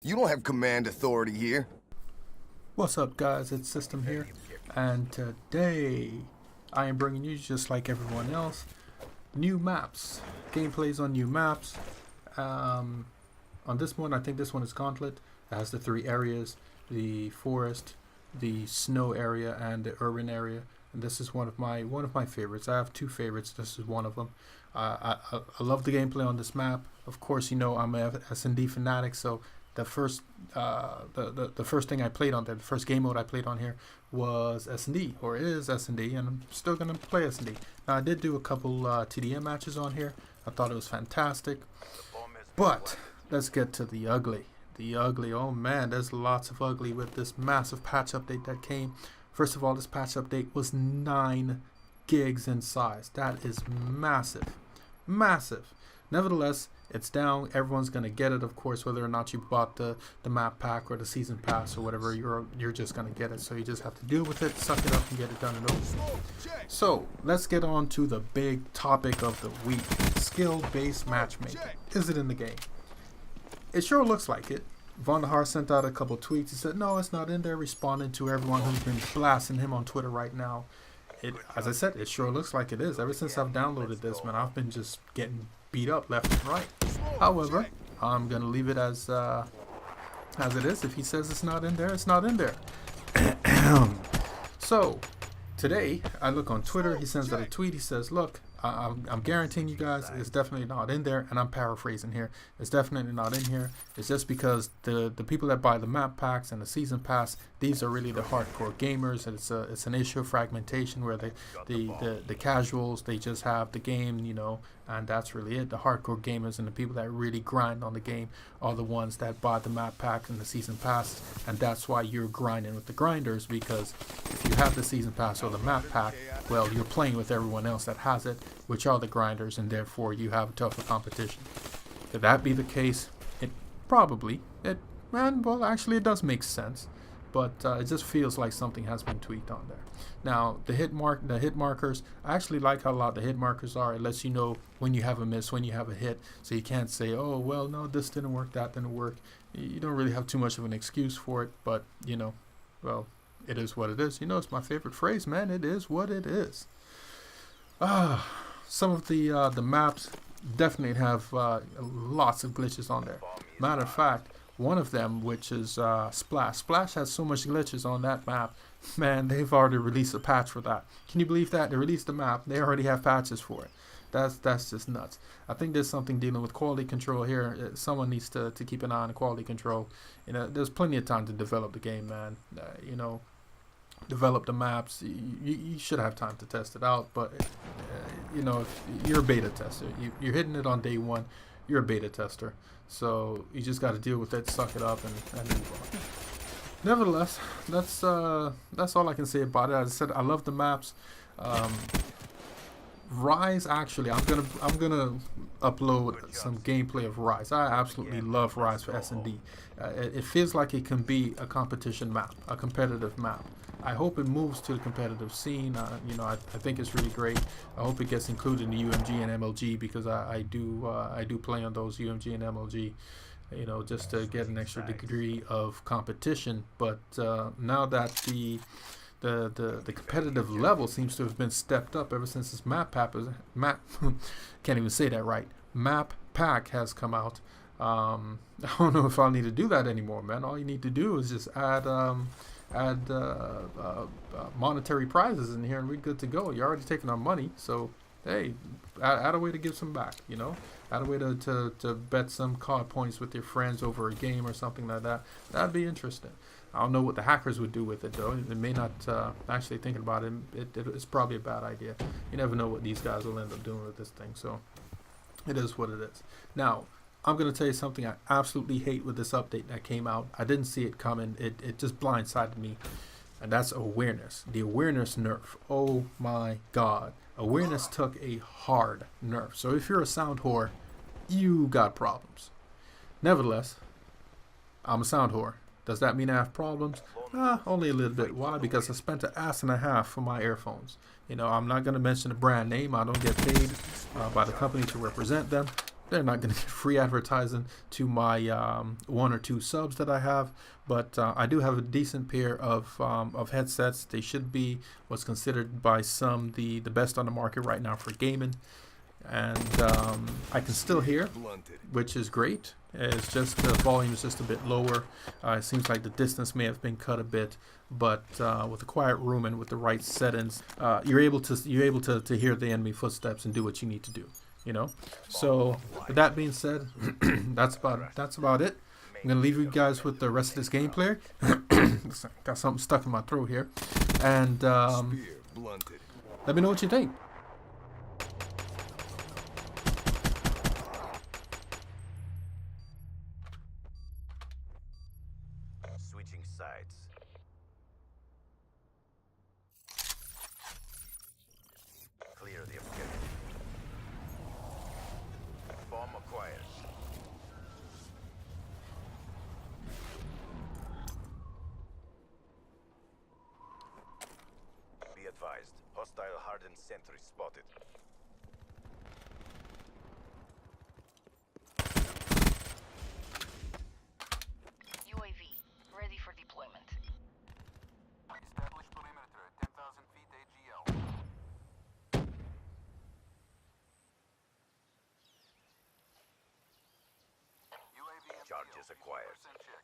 You don't have command authority here. What's up, guys? It's System here, and today I am bringing you, just like everyone else, new maps, gameplays on new maps. On this one, I think this one is Gauntlet. It has the three areas: the forest, the snow area, and the urban area. And this is one of my favorites. I have two favorites. This is one of them. I love the gameplay on this map. Of course, you know I'm a S&D fanatic, so the first thing I played on there, the first game mode I played on here was S&D, or is S&D, and I'm still gonna play S&D. Now I did do a couple TDM matches on here. I thought it was fantastic, but let's get to the ugly. The ugly. Oh man, there's lots of ugly with this massive patch update that came. First of all, this patch update was 9 gigs in size. That is massive, massive. Nevertheless, it's down. Everyone's gonna get it, of course, whether or not you bought the map pack or the season pass or whatever. You're just gonna get it. So you just have to deal with it, suck it up, and get it done and over with. So let's get on to the big topic of the week: skill-based matchmaking. Is it in the game? It sure looks like it. Von der Haar sent out a couple tweets. He said, no, it's not in there, responding to everyone who's been blasting him on Twitter right now. As I said, it sure looks like it is. Ever since I've downloaded this, man, I've been just getting beat up left and right. However, I'm going to leave it as it is. If he says it's not in there, it's not in there. So, today, I look on Twitter. He sends out a tweet. He says, look, I'm guaranteeing you guys it's definitely not in there, and I'm paraphrasing here. It's definitely not in here. It's just because the people that buy the map packs and the season pass, these are really the hardcore gamers. It's an issue of fragmentation where the casuals, they just have the game, you know, and that's really it. The hardcore gamers and the people that really grind on the game are the ones that buy the map pack and the season pass, and that's why you're grinding with the grinders, because if you have the season pass or the map pack, well, you're playing with everyone else that has it, which are the grinders, and therefore you have a tougher competition. Could that be the case? It probably. Well, actually, it does make sense, but it just feels like something has been tweaked on there. Now, the hit markers, I actually like how loud the hit markers are. It lets you know when you have a miss, when you have a hit, so you can't say, oh, well, no, this didn't work, that didn't work. You don't really have too much of an excuse for it, but, you know, well, it is what it is. You know, it's my favorite phrase, man. It is what it is. Some of the maps definitely have lots of glitches on there. Matter of fact, one of them, which is Splash. Splash has so much glitches on that map. Man, they've already released a patch for that. Can you believe that? They released the map. They already have patches for it. That's just nuts. I think there's something dealing with quality control here. Someone needs to keep an eye on the quality control. You know, there's plenty of time to develop the game, man. You know, develop the maps. You should have time to test it out, but you know, if you're a beta tester, you're hitting it on day one. You're a beta tester, so you just got to deal with it, suck it up, and move on. Nevertheless, that's all I can say about it. As I said, I love the maps. Rise, actually, I'm gonna upload some gameplay of Rise. I absolutely love Rise for S&D. It feels like it can be a competition map, a competitive map. I hope it moves to the competitive scene. You know, I think it's really great. I hope it gets included in the UMG and MLG, because I do play on those UMG and MLG. You know, just to get an extra degree of competition. But now that the competitive level seems to have been stepped up ever since this map can't even say that right. Map pack has come out. I don't know if I'll need to do that anymore, man. All you need to do is just add monetary prizes in here, and we're good to go. You're already taking our money, so hey, add a way to give some back. You know, add a way to bet some card points with your friends over a game or something like that. That'd be interesting. I don't know what the hackers would do with it, though. They may not. Actually, thinking about it, it's probably a bad idea. You never know what these guys will end up doing with this thing. So it is what it is. Now, I'm going to tell you something I absolutely hate with this update that came out. I didn't see it coming. It just blindsided me. And that's awareness. The awareness nerf. Oh my God. Awareness took a hard nerf. So if you're a sound whore, you got problems. Nevertheless, I'm a sound whore. Does that mean I have problems? Only a little bit. Why? Because I spent an ass and a half for my earphones. You know, I'm not going to mention the brand name. I don't get paid by the company to represent them. they're not going to get free advertising to my 1 or 2 subs that I have, but I do have a decent pair of headsets. They should be what's considered by some the best on the market right now for gaming, and I can still hear, which is great. It's just the volume is just a bit lower. It seems like the distance may have been cut a bit, but with a quiet room and with the right settings, you're able to hear the enemy footsteps and do what you need to do. You know, so with that being said, that's about it. I'm gonna leave you guys with the rest of this gameplay. Got something stuck in my throat here, and let me know what you think. Switching sides. Clear the objective. Bomb acquired. Be advised, hostile hardened sentry spotted. UAV, ready for deployment. Establish perimeter at 10,000 feet AGL. UAV in Charges field, acquired. 50% check.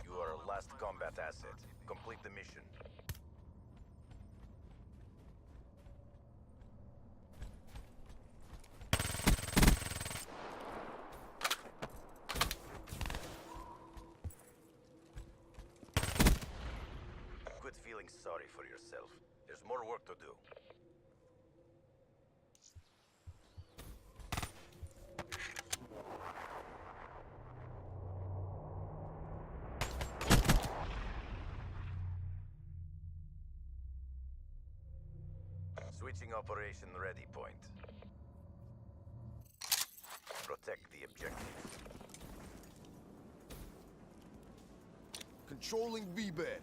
You are our last combat asset. Complete the mission. Quit feeling sorry for yourself. There's more work to do. Switching operation ready point. Protect the objective. Controlling V-bed.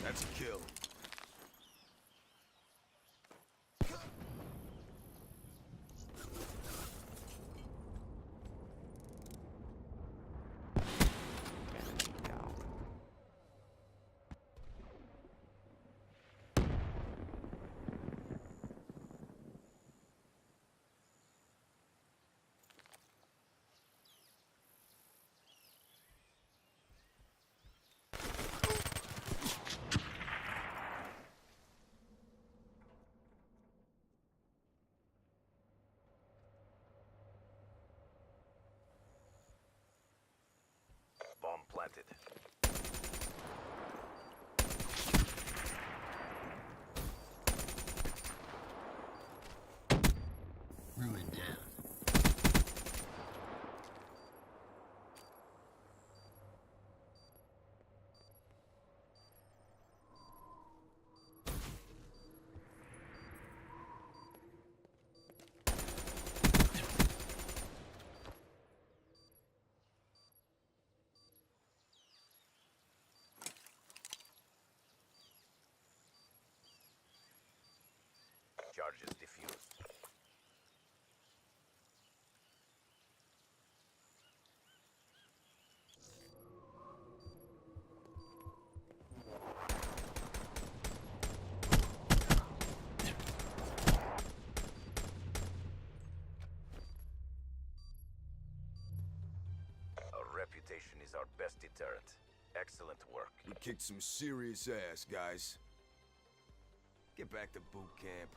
That's a kill. Bomb planted. Ruin down. Charges diffused. Our reputation is our best deterrent. Excellent work. We kicked some serious ass, guys. Get back to boot camp.